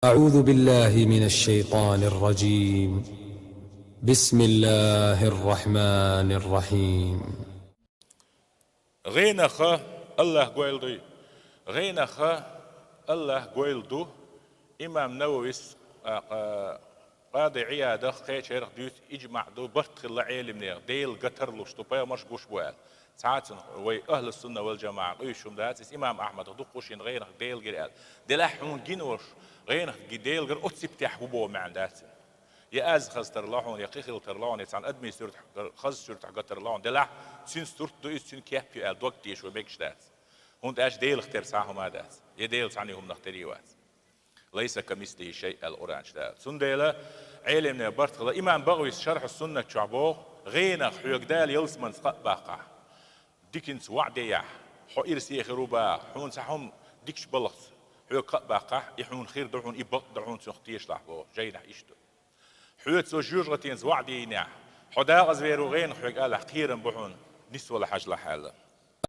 أعوذ بالله من الشيطان الرجيم. بسم الله الرحمن الرحيم. غينخ الله قويل غينخ الله قويل دو إمام نووي قاضي عيادة خيشير ديوت إجمع دو برتخل علم ديل قتر لشتو بايا مش قوش بوال ساعات وي أهل السنة والجماعة قيشهم دات إمام أحمد دقوشين غينخ ديل قرال دلاحون جنوش غينخ ديل قر أتسبتح وبو مع دات يا از خز ترلاون يا قيخل ترلاون يتعن ادمي سورت خز سورت حق ترلاون دلع سين سورت دو سين كيف في الدوق تيش وبيكش دات هون اش ديل اختر ساهم هذا يا ديل عنيهم نختريوات ليس كمثله شيء الاورانج دات سن ديلا علم برت امام بغوي شرح السنه شعبو غينا حيوك دال يلسمن باقع ديكنس وعديا حو ارسي خروبا حون سحهم ديكش بلغت حيوك باقع يحون خير دعون يبط دعون سختيش لحبو جينا يشتو حوت سو جوجرتين زوعدي نع حدا غزويرو غين حق قال حقيرن بحون نسوى لحاج لحاله